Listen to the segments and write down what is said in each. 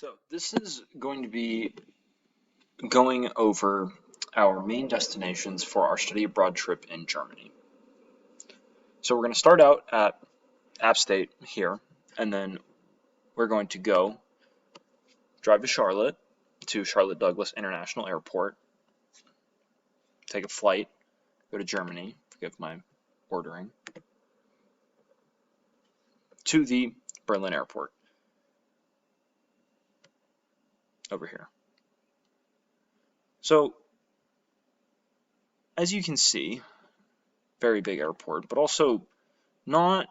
So this is going to be going over our main destinations for our study abroad trip in Germany. So we're going to start out at App State here, and then we're going to go drive to Charlotte Douglas International Airport, take a flight, go to Germany, forgive my ordering, to the Berlin airport over here. So, as you can see, very big airport, but also not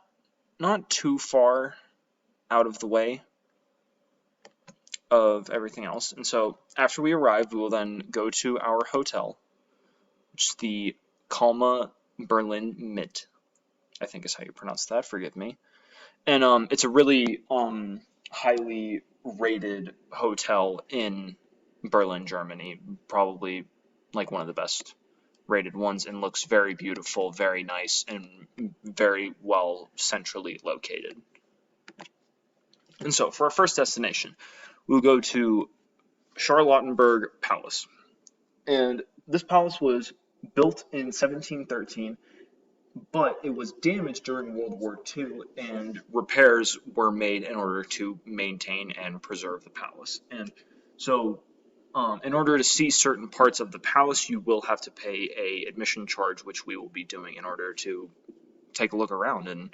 too far out of the way of everything else. And so after we arrive, we will then go to our hotel, which is the Kalma Berlin Mitte, I think is how you pronounce that, forgive me. And it's a really highly rated hotel in Berlin, Germany, probably like one of the best rated ones, and looks very beautiful, very nice, and very well centrally located. And so for our first destination, we'll go to Charlottenburg Palace. And this palace was built in 1713, but it was damaged during World War II, and repairs were made in order to maintain and preserve the palace. And so in order to see certain parts of the palace, you will have to pay a admission charge, which we will be doing in order to take a look around and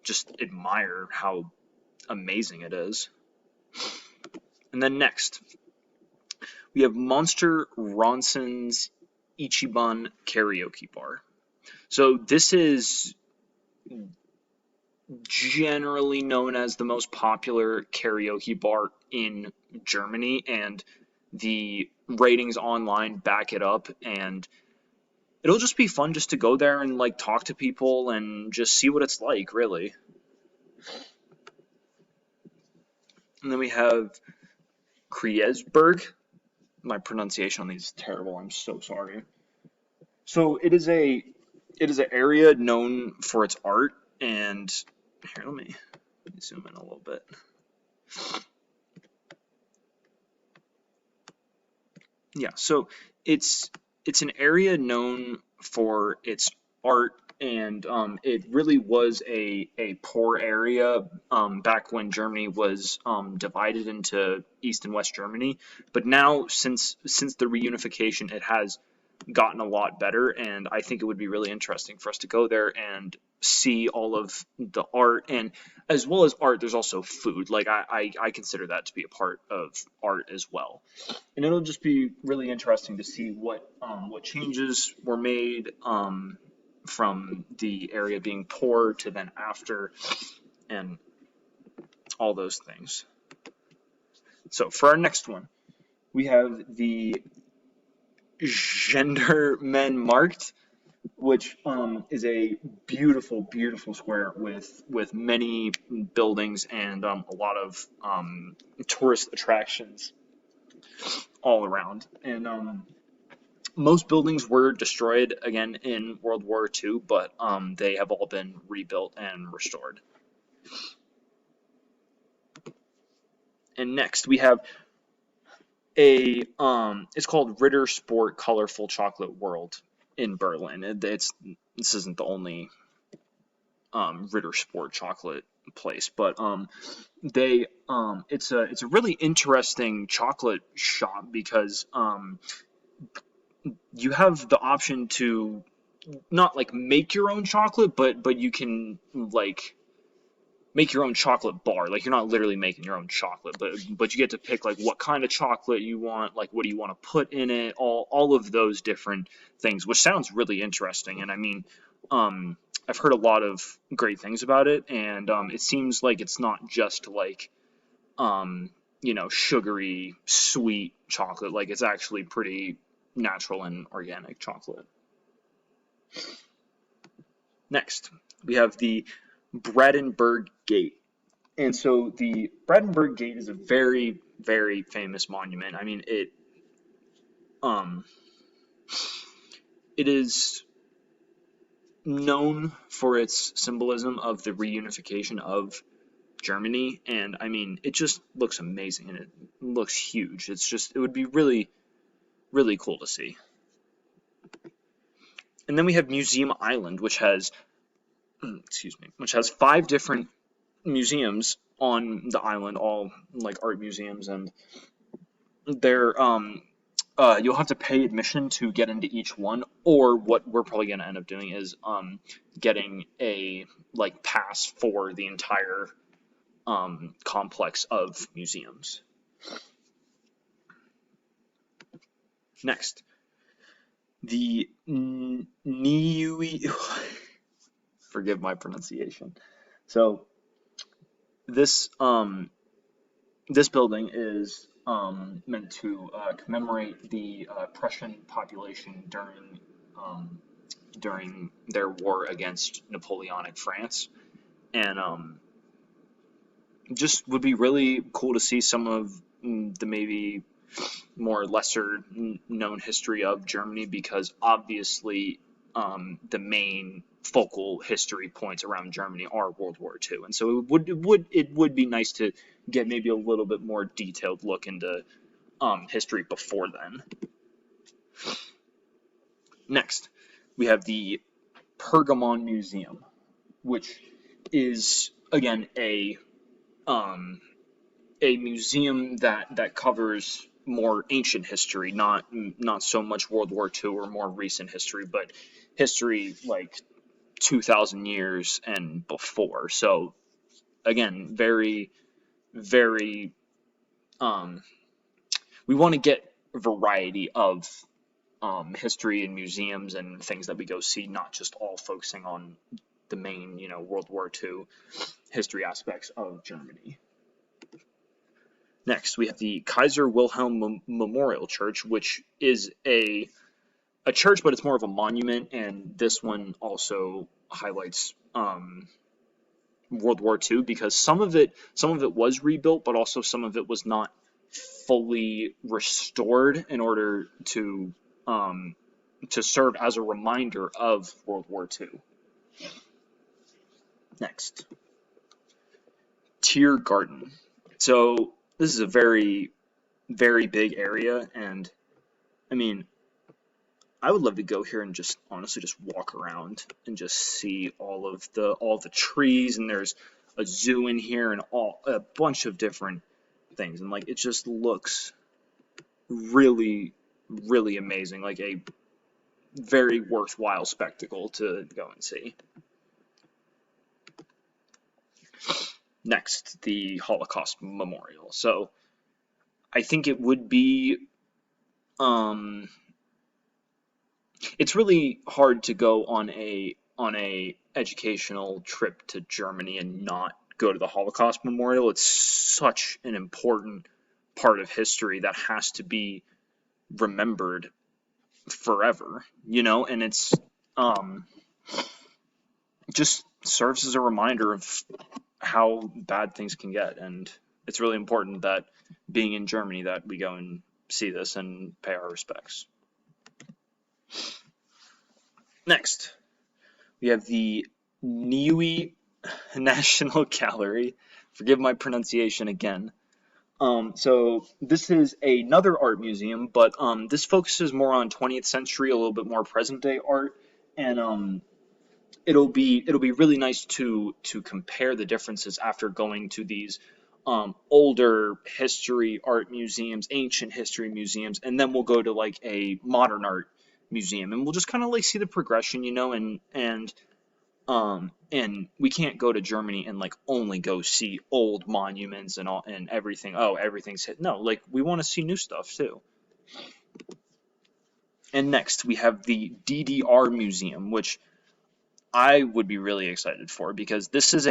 just admire how amazing it is. And then next, we have Monster Ronson's Ichiban Karaoke Bar. So this is generally known as the most popular karaoke bar in Germany, and the ratings online back it up, and it'll just be fun just to go there and like talk to people and just see what it's like, really. And then we have Kreuzberg. My pronunciation on these is terrible, I'm so sorry. So it is an area known for its art, and here, let me zoom in a little bit. Yeah, so it's an area known for its art, and it really was a poor area back when Germany was divided into East and West Germany. But now, since the reunification, it has gotten a lot better, and I think it would be really interesting for us to go there and see all of the art. And as well as art, there's also food. Like I consider that to be a part of art as well. And it'll just be really interesting to see what changes were made from the area being poor to then after, and all those things. So for our next one, we have the Gendarmenmarkt, which is a beautiful, beautiful square with many buildings and a lot of tourist attractions all around. And most buildings were destroyed again in World War II, but they have all been rebuilt and restored. And next we have it's called Ritter Sport Colorful Chocolate World in Berlin. This isn't the only Ritter Sport chocolate place, but it's a really interesting chocolate shop because you have the option to not like make your own chocolate, but you can like make your own chocolate bar. Like, you're not literally making your own chocolate, but you get to pick like what kind of chocolate you want, like what do you want to put in it, all of those different things, which sounds really interesting. And I mean, I've heard a lot of great things about it, and it seems like it's not just like sugary sweet chocolate. Like, it's actually pretty natural and organic chocolate. Next, we have the Brandenburg Gate. And so the Brandenburg Gate is a very, very famous monument. I mean, it is known for its symbolism of the reunification of Germany, and I mean, it just looks amazing and it looks huge. It would be really, really cool to see. And then we have Museum Island, which has, which has 5 different museums on the island, all like art museums, and they're you'll have to pay admission to get into each one, or what we're probably going to end up doing is getting a like pass for the entire complex of museums. Next, the Niue, forgive my pronunciation. So this this building is meant to commemorate the Prussian population during their war against Napoleonic France, and just would be really cool to see some of the maybe more lesser known history of Germany, because obviously the main focal history points around Germany are World War II, and so it would be nice to get maybe a little bit more detailed look into history before then. Next, we have the Pergamon Museum, which is again a museum that covers more ancient history, not so much World War II or more recent history, but history like 2,000 years and before. So again, very, very, we want to get variety of history and museums and things that we go see, not just all focusing on the main, World War II history aspects of Germany. Next, we have the Kaiser Wilhelm Memorial Church, which is a church, but it's more of a monument, and this one also highlights World War II, because some of it was rebuilt, but also some of it was not fully restored in order to serve as a reminder of World War II. Next, Tiergarten. So this is a very, very big area, and I mean, I would love to go here and just honestly just walk around and just see all the trees, and there's a zoo in here and a bunch of different things, and like it just looks really, really amazing, like a very worthwhile spectacle to go and see. Next, the Holocaust Memorial. So I think it would be it's really hard to go on a educational trip to Germany and not go to the Holocaust Memorial. It's such an important part of history that has to be remembered forever, and it's just serves as a reminder of how bad things can get, and it's really important that being in Germany that we go and see this and pay our respects. Next, we have the Niue National Gallery. Forgive my pronunciation again. So this is another art museum, but this focuses more on 20th century, a little bit more present day art, and it'll be really nice to compare the differences after going to these older history art museums, ancient history museums, and then we'll go to like a modern art museum, and we'll just kind of like see the progression, and we can't go to Germany and like only go see old monuments and all and everything. Oh, everything's hit. No, like we want to see new stuff too. And next we have the DDR Museum, which I would be really excited for, because this is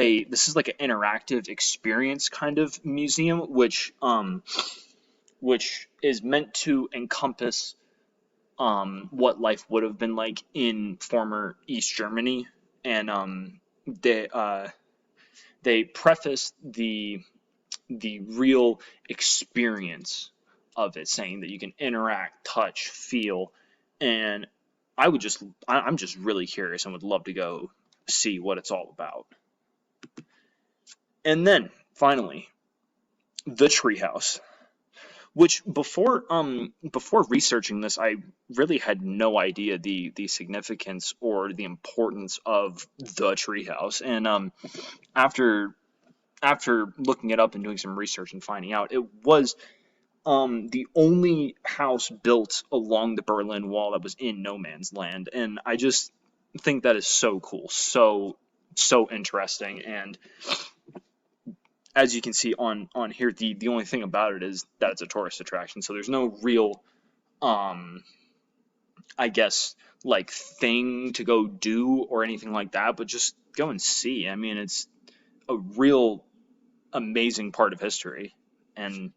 like an interactive experience kind of museum, which is meant to encompass what life would have been like in former East Germany, and they preface the real experience of it, saying that you can interact, touch, feel, and I'm just really curious and would love to go see what it's all about. And then finally, the treehouse. Which before researching this, I really had no idea the significance or the importance of the treehouse. And after after looking it up and doing some research and finding out, it was the only house built along the Berlin Wall that was in no man's land. And I just think that is so cool, so interesting. And as you can see on here, the only thing about it is that it's a tourist attraction. So there's no real I guess like thing to go do or anything like that, but just go and see. I mean, it's a real amazing part of history. And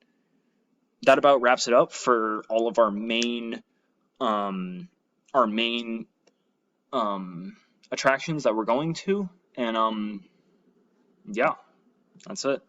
that about wraps it up for all of um our main attractions that we're going to. And yeah, that's it.